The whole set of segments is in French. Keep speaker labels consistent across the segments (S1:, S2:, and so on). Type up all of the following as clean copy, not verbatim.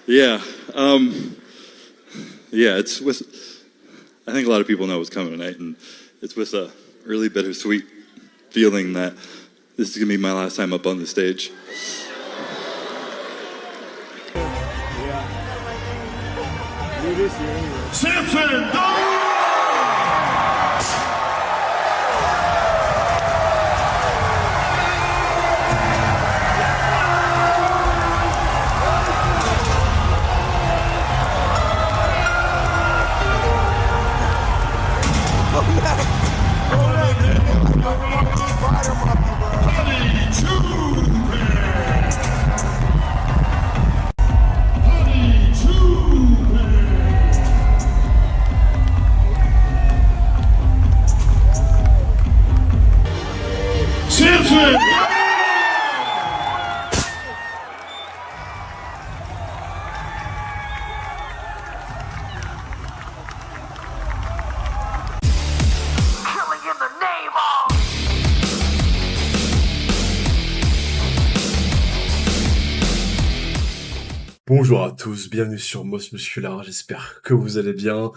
S1: Yeah. Yeah, it's with, I think a lot of people know what's coming tonight, and it's with a really bittersweet feeling that this is going to be my last time up on the stage.
S2: Samson! Samson!
S3: Bonjour à tous, bienvenue sur Moss Muscular, j'espère que vous allez bien.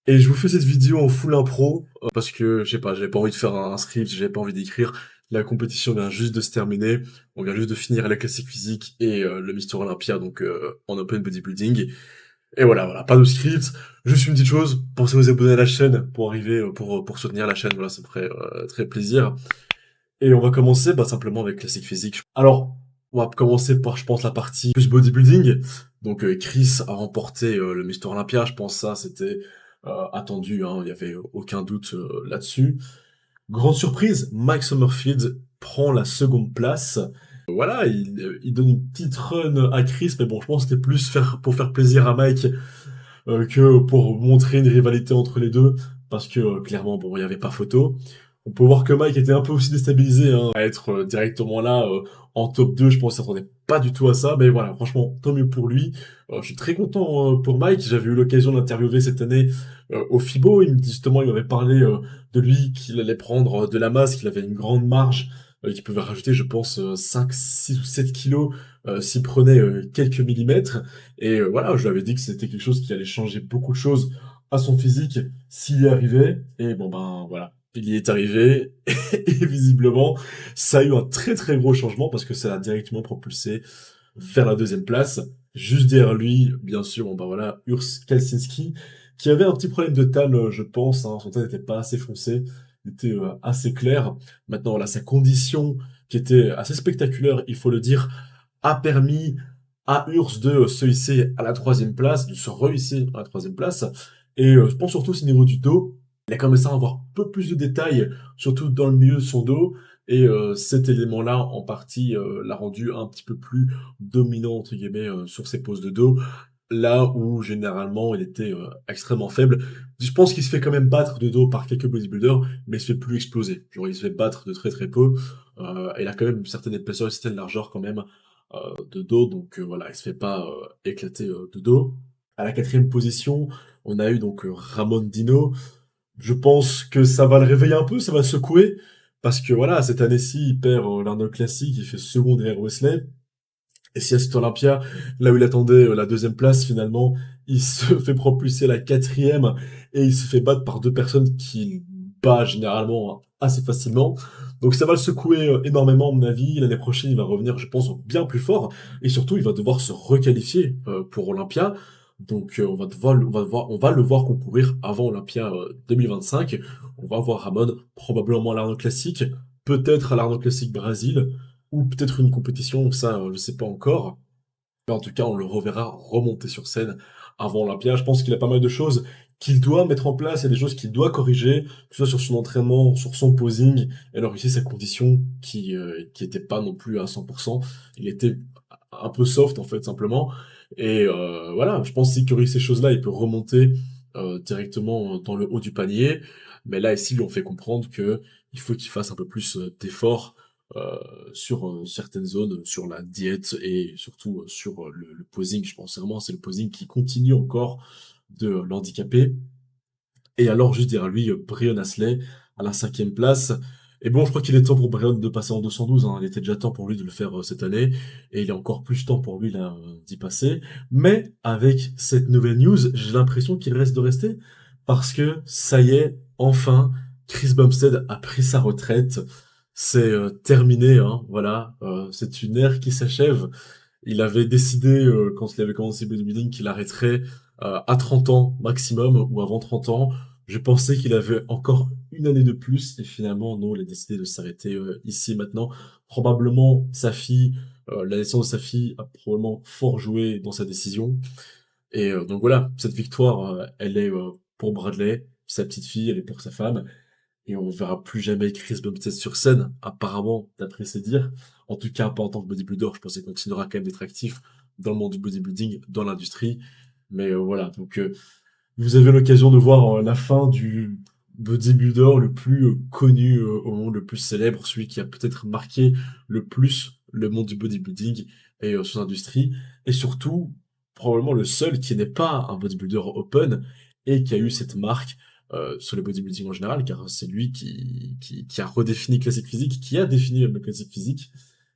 S3: Et je vous fais cette vidéo en full impro, parce que, je sais pas, j'avais pas envie de faire un script, j'avais pas envie d'écrire. La compétition vient juste de se terminer, on vient juste de finir la classique physique et le Mister Olympia, donc en open bodybuilding. Et voilà, pas de script, juste une petite chose, pensez à vous abonner à la chaîne pour arriver, pour soutenir la chaîne, voilà, ça me ferait très plaisir. Et on va commencer simplement avec classique physique. Alors, on va commencer par, je pense, la partie plus bodybuilding. Donc Chris a remporté le Mister Olympia, je pense ça c'était attendu, hein, il n'y avait aucun doute là-dessus. Grande surprise, Mike Summerfield prend la seconde place. Voilà, il donne une petite run à Chris, mais bon, je pense que c'était plus pour faire plaisir à Mike que pour montrer une rivalité entre les deux, parce que clairement, bon, il n'y avait pas photo. On peut voir que Mike était un peu aussi déstabilisé, hein, à être directement là en top 2, je pense qu'il s'attendait pas du tout à ça, mais voilà, franchement, tant mieux pour lui. Je suis très content pour Mike, j'avais eu l'occasion d'interviewer cette année au FIBO, justement, il m'avait parlé de lui, qu'il allait prendre de la masse, qu'il avait une grande marge, qu'il pouvait rajouter, je pense, 5, 6 ou 7 kilos s'il prenait quelques millimètres. Et voilà, je lui avais dit que c'était quelque chose qui allait changer beaucoup de choses à son physique s'il y arrivait. Et bon voilà, il y est arrivé. Et visiblement, ça a eu un très très gros changement parce que ça l'a directement propulsé vers la deuxième place. Juste derrière lui, bien sûr, voilà, Urs Kelsinski, qui avait un petit problème de teint, je pense, hein, son teint n'était pas assez foncé, il était assez clair. Maintenant, voilà, sa condition, qui était assez spectaculaire, il faut le dire, a permis à Urs de se hisser à la troisième place, de se rehisser à la troisième place. Et je pense surtout au niveau du dos, il a commencé à avoir un peu plus de détails, surtout dans le milieu de son dos. Et cet élément-là, en partie, l'a rendu un petit peu plus dominant, entre guillemets, sur ses poses de dos, là où généralement il était extrêmement faible. Je pense qu'il se fait quand même battre de dos par quelques bodybuilders, mais il se fait plus exploser. Genre, il se fait battre de très très peu. Il a quand même une certaine épaisseur, une certaine largeur quand même de dos, donc voilà, il se fait pas éclater de dos. À la quatrième position, on a eu donc Ramon Dino. Je pense que ça va le réveiller un peu, ça va le secouer, parce que voilà, cette année-ci, il perd l'Arnold Classic, il fait second derrière Wesley. Et si à cet Olympia, là où il attendait la deuxième place, finalement, il se fait propulser à la quatrième et il se fait battre par deux personnes qu'il bat généralement assez facilement. Donc ça va le secouer énormément, à mon avis. L'année prochaine, il va revenir, je pense, bien plus fort. Et surtout, il va devoir se requalifier pour Olympia. Donc on va le voir concourir avant Olympia 2025. On va voir Ramon probablement à l'Arnold Classic, peut-être à l'Arnold Classic Brésil, ou peut-être une compétition, ça je sais pas encore. Mais en tout cas, on le reverra remonter sur scène avant Olympia. Je pense qu'il a pas mal de choses qu'il doit mettre en place, il y a des choses qu'il doit corriger, que ce soit sur son entraînement, sur son posing, et alors ici sa condition qui était pas non plus à 100%, il était un peu soft en fait simplement, et voilà, je pense qu'il corrige ces choses-là, il peut remonter directement dans le haut du panier, mais là ici, ils lui ont fait comprendre que il faut qu'il fasse un peu plus d'efforts sur certaines zones, sur la diète et surtout sur le posing. Je pense vraiment c'est le posing qui continue encore de l'handicaper. Et alors juste derrière lui, Brian Asley à la cinquième place. Et bon, je crois qu'il est temps pour Brian de passer en 212, hein. Il était déjà temps pour lui de le faire cette année, et il est encore plus temps pour lui là d'y passer. Mais avec cette nouvelle news, j'ai l'impression qu'il reste de rester, parce que ça y est, enfin, Chris Bumstead a pris sa retraite. C'est terminé, hein, voilà. C'est une ère qui s'achève. Il avait décidé, quand il avait commencé le bodybuilding, qu'il arrêterait à 30 ans maximum, ou avant 30 ans. Je pensais qu'il avait encore une année de plus, et finalement, non, il a décidé de s'arrêter ici, maintenant. Probablement, sa fille, la naissance de sa fille a probablement fort joué dans sa décision. Et donc voilà, cette victoire, elle est pour Bradley, sa petite fille, elle est pour sa femme. Et on verra plus jamais Chris Bumstead sur scène, apparemment, d'après ses dires. En tout cas, pas en tant que bodybuilder. Je pense qu'il continuera quand même d'être actif dans le monde du bodybuilding, dans l'industrie. Mais voilà, donc vous avez l'occasion de voir la fin du bodybuilder le plus connu au monde, le plus célèbre, celui qui a peut-être marqué le plus le monde du bodybuilding et son industrie. Et surtout, probablement le seul qui n'est pas un bodybuilder open et qui a eu cette marque sur le bodybuilding en général, car c'est lui qui a redéfini classique physique, qui a défini le classique physique,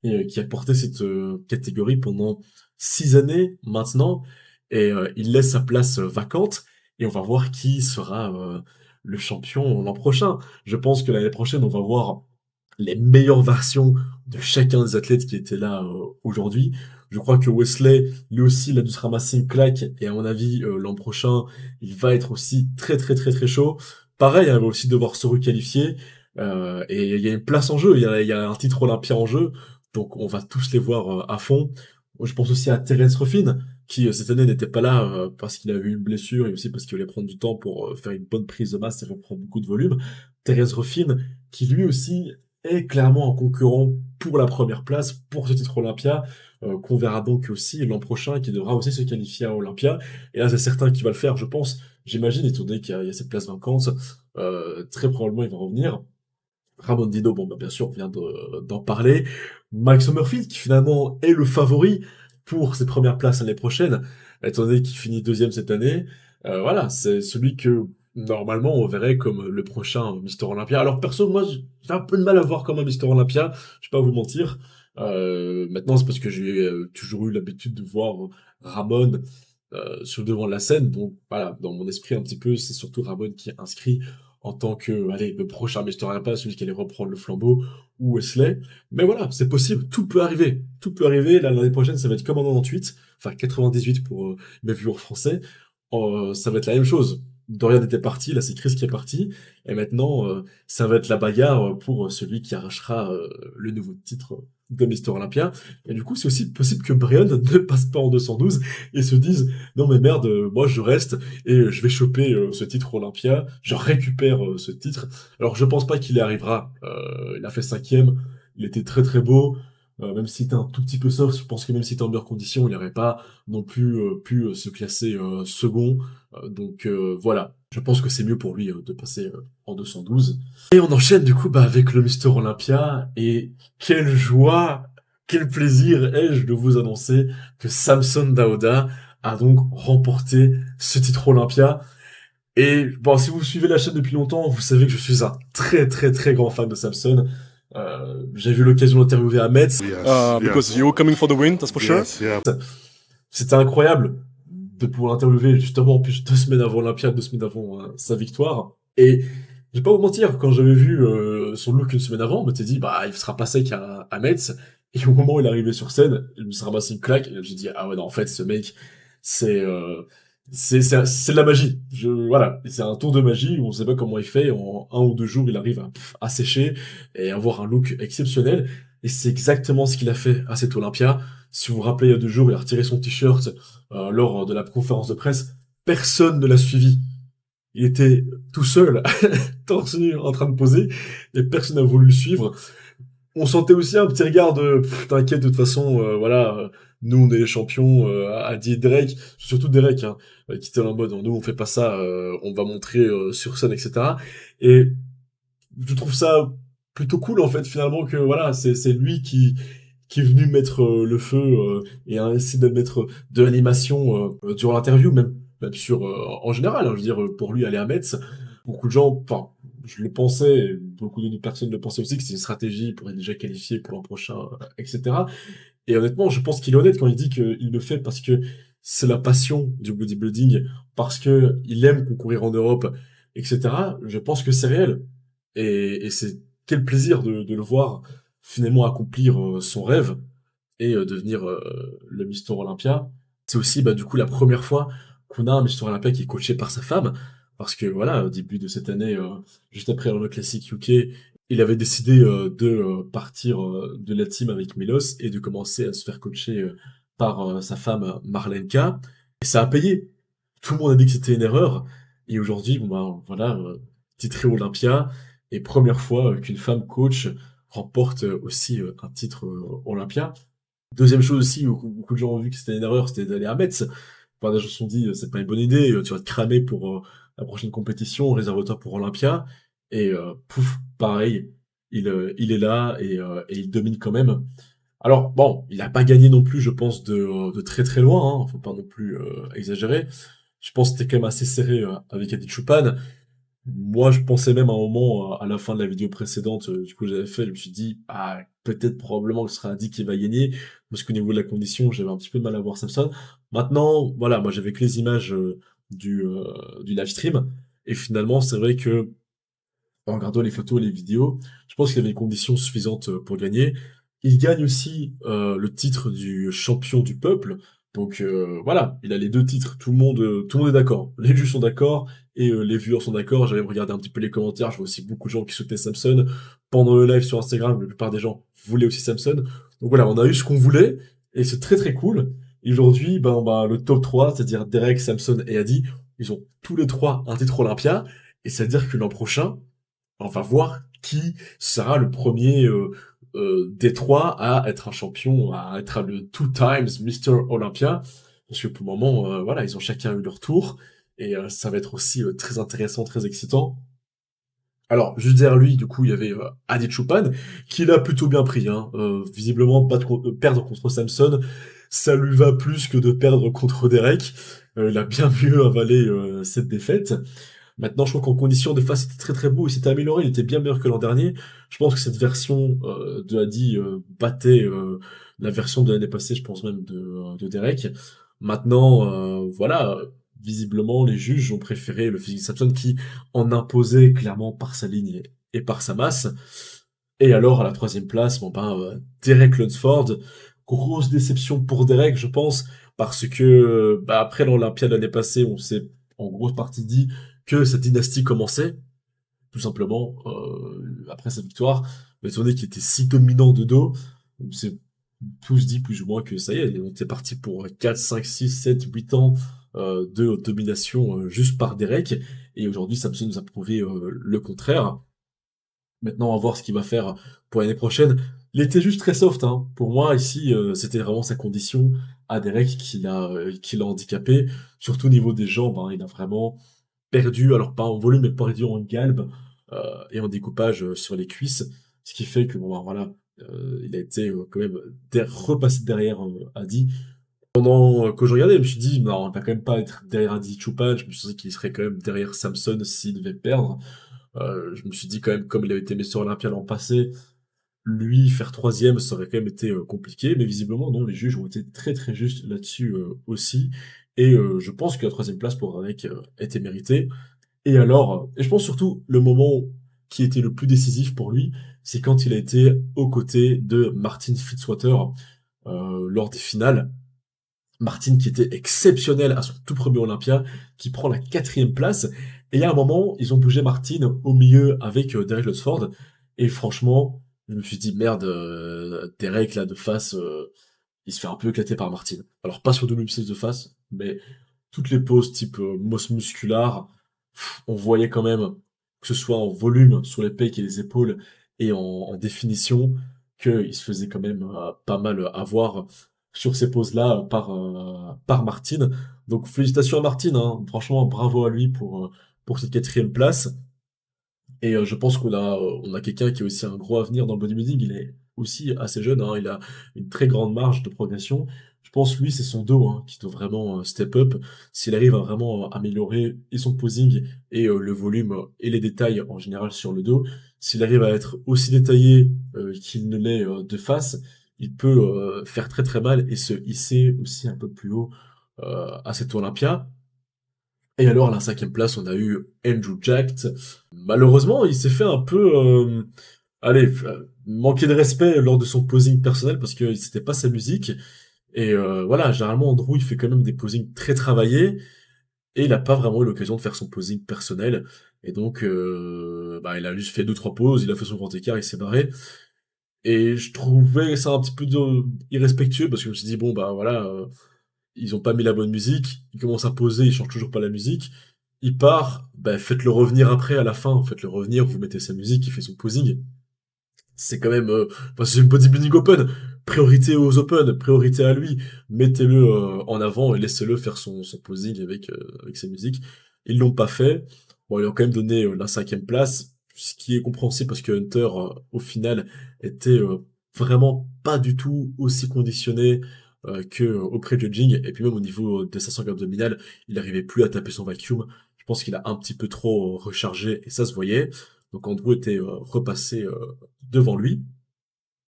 S3: et qui a porté cette catégorie pendant 6 années maintenant, et il laisse sa place vacante, et on va voir qui sera le champion l'an prochain. Je pense que l'année prochaine, on va voir les meilleures versions de chacun des athlètes qui étaient là aujourd'hui. Je crois que Wesley, lui aussi, il a dû se ramasser une claque, et à mon avis, l'an prochain, il va être aussi très très très très chaud. Pareil, hein, il va aussi devoir se requalifier, et il y a une place en jeu, il y a un titre olympien en jeu, donc on va tous les voir à fond. Je pense aussi à Terence Ruffin, qui cette année n'était pas là parce qu'il a eu une blessure, et aussi parce qu'il voulait prendre du temps pour faire une bonne prise de masse et reprendre beaucoup de volume. Terence Ruffin, qui lui aussi est clairement un concurrent pour la première place, pour ce titre Olympia, qu'on verra donc aussi l'an prochain, qui devra aussi se qualifier à Olympia. Et là, c'est certain qu'il va le faire, je pense. J'imagine, étant donné qu'il y a cette place vacante, très probablement il va revenir. Ramon Dino, bon, bah, bien sûr, on vient d'en parler. Max Sommerfield, qui finalement est le favori pour ses premières places l'année prochaine, étant donné qu'il finit deuxième cette année. Voilà, c'est celui que, normalement, on verrait comme le prochain Mister Olympia. Alors, perso, moi, j'ai un peu de mal à voir comme un Mister Olympia, je vais pas vous mentir. Maintenant, c'est parce que j'ai toujours eu l'habitude de voir Ramon sur le devant de la scène. Donc, voilà, dans mon esprit, un petit peu, c'est surtout Ramon qui est inscrit en tant que, allez, le prochain Mister Olympia, celui qui allait reprendre le flambeau, ou Wesley. Mais voilà, c'est possible, tout peut arriver. Tout peut arriver. Là, l'année prochaine, ça va être comme en 98, enfin 98 pour mes viewers français. Ça va être la même chose. Dorian était parti, là c'est Chris qui est parti, et maintenant ça va être la bagarre pour celui qui arrachera le nouveau titre de Mister Olympia. Et du coup, c'est aussi possible que Brian ne passe pas en 212 et se dise non mais merde, moi je reste et je vais choper ce titre Olympia, je récupère ce titre. Alors je pense pas qu'il y arrivera. Il a fait 5e, il était très très beau. Même si t'es un tout petit peu soft, je pense que même si t'es en meilleure condition, il n'aurait pas non plus pu se classer second. Donc voilà, je pense que c'est mieux pour lui de passer en 212. Et on enchaîne du coup avec le Mister Olympia, et quelle joie, quel plaisir ai-je de vous annoncer que Samson Dauda a donc remporté ce titre Olympia. Et bon, si vous suivez la chaîne depuis longtemps, vous savez que je suis un très très très grand fan de Samson. J'ai eu l'occasion d'interviewer Ahmed.
S2: Because you're coming for the win, that's for sure.
S4: Yeah.
S3: C'était incroyable de pouvoir l'interviewer justement en plus 2 semaines avant l'Olympia, 2 semaines avant sa victoire. Et je vais pas vous mentir, quand j'avais vu son look une semaine avant, on m'était dit bah il sera pas sec à Metz. Et au moment où il est arrivé sur scène, il me s'est ramassé une claque. Et j'ai dit ah ouais non en fait ce mec c'est c'est de la magie. Voilà, c'est un tour de magie où on sait pas comment il fait. En 1 ou 2 jours, il arrive à sécher et avoir un look exceptionnel. Et c'est exactement ce qu'il a fait à cet Olympia. Si vous vous rappelez, il y a 2 jours, il a retiré son t-shirt lors de la conférence de presse. Personne ne l'a suivi. Il était tout seul, torse nu, en train de poser, et personne n'a voulu le suivre. On sentait aussi un petit regard de t'inquiète, de toute façon, voilà, nous on est les champions, a dit Drake, surtout Derek, hein, qui était en mode nous on fait pas ça, on va montrer sur scène, etc. Et je trouve ça plutôt cool en fait finalement que voilà, c'est lui qui est venu mettre le feu et a essayé de mettre de l'animation durant l'interview, même sur en général, hein, je veux dire pour lui aller à Metz, beaucoup de gens, enfin je le pensais, et beaucoup d'autres personnes le pensaient aussi, que c'est une stratégie pour être déjà qualifié pour l'an prochain, etc. Et honnêtement, je pense qu'il est honnête quand il dit qu'il le fait parce que c'est la passion du bodybuilding, parce que il aime concourir en Europe, etc. Je pense que c'est réel. Et c'est quel plaisir de le voir finalement accomplir son rêve et devenir le Mister Olympia. C'est aussi bah, du coup la première fois qu'on a un Mister Olympia qui est coaché par sa femme, parce que voilà, au début de cette année, juste après le Classic UK, il avait décidé de partir de la team avec Milos et de commencer à se faire coacher par sa femme Marlenka. Et ça a payé. Tout le monde a dit que c'était une erreur. Et aujourd'hui, bon, bah, voilà, titré Olympia, et première fois qu'une femme coach remporte aussi un titre Olympia. Deuxième chose aussi, beaucoup de gens ont vu que c'était une erreur, c'était d'aller à Metz. Enfin, des gens se sont dit, c'est pas une bonne idée, tu vas te cramer pour la prochaine compétition, réserve-toi pour Olympia. Et pouf, pareil, il est là et il domine quand même. Alors, bon, il n'a pas gagné non plus, je pense, de très très loin, hein, faut pas non plus exagérer. Je pense que c'était quand même assez serré avec Adi Choupan. Moi, je pensais même à un moment, à la fin de la vidéo précédente, du coup, j'avais fait, je me suis dit, ah, peut-être probablement que ce sera Adi qui va gagner, parce qu'au niveau de la condition, j'avais un petit peu de mal à voir Samson. Maintenant, voilà, moi, j'avais que les images du live stream, et finalement, c'est vrai que, en regardant les photos et les vidéos, je pense qu'il avait les conditions suffisantes pour gagner. Il gagne aussi le titre du champion du peuple. Donc voilà, il a les deux titres. Tout le monde est d'accord. Les juges sont d'accord et les viewers sont d'accord. J'avais regardé un petit peu les commentaires. Je vois aussi beaucoup de gens qui souhaitaient Samson. Pendant le live sur Instagram, la plupart des gens voulaient aussi Samson. Donc voilà, on a eu ce qu'on voulait et c'est très très cool. Et aujourd'hui, le top 3, c'est-à-dire Derek, Samson et Adi, ils ont tous les trois un titre Olympia. Et c'est-à-dire que l'an prochain, on va voir qui sera le premier des trois à être un champion, à être le two times Mr. Olympia. Parce que pour le moment, voilà, ils ont chacun eu leur tour. Et ça va être aussi très intéressant, très excitant. Alors, juste derrière lui, du coup, il y avait Adi Choupan, qui l'a plutôt bien pris. Hein. Visiblement, perdre contre Samson, ça lui va plus que de perdre contre Derek. Il a bien mieux avalé cette défaite. Maintenant, je trouve qu'en condition de face, c'était très très beau, il s'était amélioré, il était bien meilleur que l'an dernier. Je pense que cette version de Hadi battait la version de l'année passée, je pense même de Derek. Maintenant, voilà, visiblement, les juges ont préféré le physique de Samson qui en imposait clairement par sa ligne et par sa masse. Et alors, à la troisième place, Derek Lunsford. Grosse déception pour Derek, je pense, parce que après l'Olympia de l'année passée, on s'est en grosse partie dit que sa dynastie commençait, tout simplement, après sa victoire. Mais étant donné qu'il était si dominant de dos, on s'est tous dit plus ou moins que ça y est, on était parti pour 4, 5, 6, 7, 8 ans de domination juste par Derek. Et aujourd'hui, Samson nous a prouvé le contraire. Maintenant, on va voir ce qu'il va faire pour l'année prochaine. Il était juste très soft, hein. Pour moi, ici, c'était vraiment sa condition à Derek qui l'a handicapé. Surtout au niveau des jambes, hein. Il a vraiment perdu, alors pas en volume, mais perdu en galbe et en découpage sur les cuisses. Ce qui fait que, voilà, il a été quand même repassé derrière Adi. Pendant que je regardais, je me suis dit, non, on va quand même pas être derrière Adi Choupan. Je me suis dit qu'il serait quand même derrière Samson s'il devait perdre. Je me suis dit quand même, comme il avait été Mister Olympia l'an passé, lui faire troisième, ça aurait quand même été compliqué, mais visiblement non, les juges ont été très très justes là-dessus aussi, et je pense que la troisième place pour Radek était méritée. Et alors, et je pense surtout le moment qui était le plus décisif pour lui, c'est quand il a été aux côtés de Martin Fitzwater lors des finales. Martin qui était exceptionnel à son tout premier Olympia, qui prend la quatrième place. Et il y a un moment, ils ont bougé Martin au milieu avec Derek Lunsford. Et franchement, je me suis dit, merde, Derek là de face, il se fait un peu éclater par Martin. Alors pas sur 2006 de face, mais toutes les poses type mosse musculaire, on voyait quand même, que ce soit en volume sur les pecs et les épaules, et en définition, qu'il se faisait quand même pas mal avoir sur ces poses-là par Martine. Donc félicitations à Martine, hein. Franchement, bravo à lui pour cette quatrième place. Et je pense on a quelqu'un qui a aussi un gros avenir dans le bodybuilding. Il est aussi assez jeune, hein. Il a une très grande marge de progression. Je pense lui c'est son dos hein, qui doit vraiment step up. S'il arrive à vraiment améliorer et son posing et le volume et les détails en général sur le dos, s'il arrive à être aussi détaillé qu'il ne l'est de face, il peut faire très très mal et se hisser aussi un peu plus haut à cette Olympia. Et alors, à la 5e place, on a eu Andrew Jacked. Malheureusement, il s'est fait un peu, allez, manquer de respect lors de son posing personnel parce que c'était pas sa musique. Et voilà, généralement, Andrew, il fait quand même des posings très travaillés et il a pas vraiment eu l'occasion de faire son posing personnel. Et donc, bah, il a juste fait 2-3 poses, il a fait son grand écart, il s'est barré. Et je trouvais ça un petit peu irrespectueux parce que je me suis dit, bon, bah voilà, ils ont pas mis la bonne musique, il commence à poser, il change toujours pas la musique, il part, bah faites-le revenir après, à la fin, faites-le revenir, vous mettez sa musique, il fait son posing. C'est quand même, enfin, c'est une bodybuilding open, priorité aux open, priorité à lui, mettez-le en avant et laissez-le faire son posing avec sa musique. Ils l'ont pas fait, bon, ils ont quand même donné la 5e place, ce qui est compréhensible parce que Hunter, au final, était vraiment pas du tout aussi conditionné que au pré-judging, et puis même au niveau des 500 abdominales, il arrivait plus à taper son vacuum. Je pense qu'il a un petit peu trop rechargé et ça se voyait. Donc Andrew était repassé devant lui.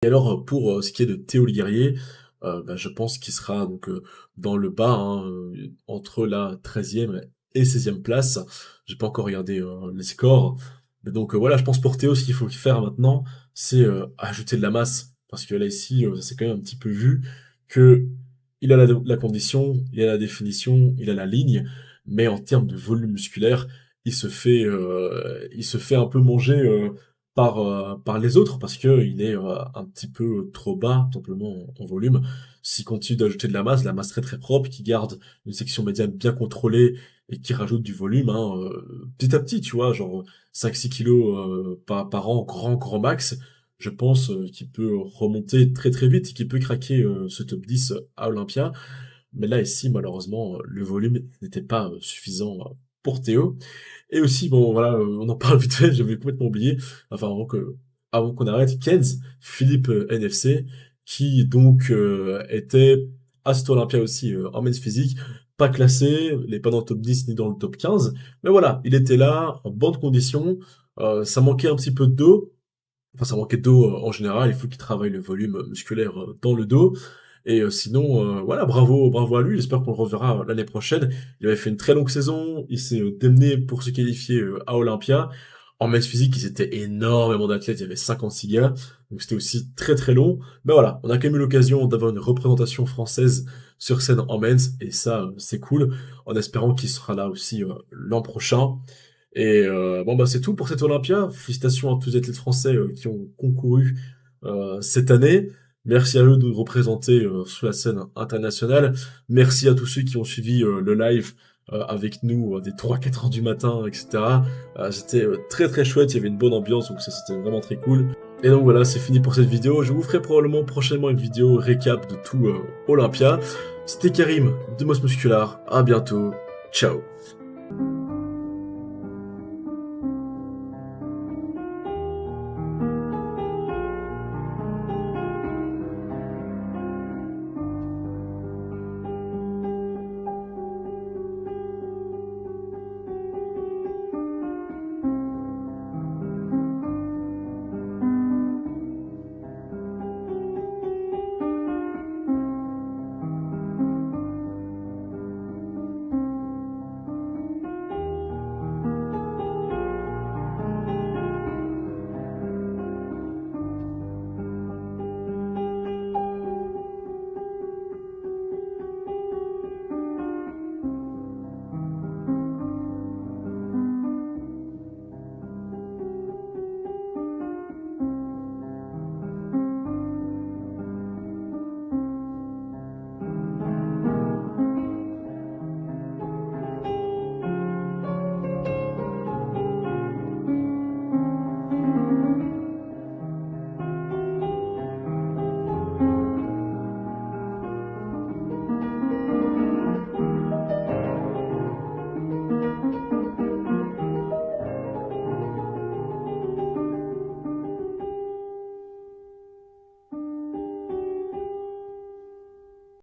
S3: Et alors pour ce qui est de Théo Guerrier, bah, je pense qu'il sera donc dans le bas, hein, entre la 13e et 16e place. J'ai pas encore regardé les scores. Mais donc voilà, je pense pour Théo, ce qu'il faut faire maintenant, c'est ajouter de la masse. Parce que là ici, c'est quand même un petit peu vu que il a la condition, il a la définition, il a la ligne, mais en termes de volume musculaire, il se fait un peu manger par les autres parce que il est un petit peu trop bas, tout simplement en volume. S'il continue d'ajouter de la masse très très propre, qui garde une section médiane bien contrôlée et qui rajoute du volume, hein, petit à petit, tu vois, genre 5-6 kilos par an, grand max, je pense qu'il peut remonter très très vite et qu'il peut craquer ce top 10 à Olympia. Mais là, ici, malheureusement, le volume n'était pas suffisant pour Théo. Et aussi, bon, voilà, on en parle vite fait, j'avais complètement oublié, enfin, avant qu'on arrête, Kenz, Philippe NFC, qui donc était à cet Olympia aussi en men's physique, pas classé, il n'est pas dans le top 10 ni dans le top 15, mais voilà, il était là, en bonne condition, ça manquait un petit peu de dos, enfin ça manquait de dos en général, il faut qu'il travaille le volume musculaire dans le dos, et sinon, voilà, bravo à lui. J'espère qu'on le reverra l'année prochaine. Il avait fait une très longue saison. Il s'est démené pour se qualifier à Olympia. En men's physique, ils étaient énormément d'athlètes. Il y avait 56 gars. Donc c'était aussi très très long. Mais voilà, on a quand même eu l'occasion d'avoir une représentation française sur scène en men's. Et ça, c'est cool. En espérant qu'il sera là aussi l'an prochain. Et bon, bah c'est tout pour cette Olympia. Félicitations à tous les athlètes français qui ont concouru cette année. Merci à eux de nous représenter sur la scène internationale. Merci à tous ceux qui ont suivi le live avec nous des 3-4 heures du matin, etc. C'était très très chouette, il y avait une bonne ambiance, donc ça c'était vraiment très cool. Et donc voilà, c'est fini pour cette vidéo. Je vous ferai probablement prochainement une vidéo récap de tout Olympia. C'était Karim de Mos Muscular. À bientôt. Ciao.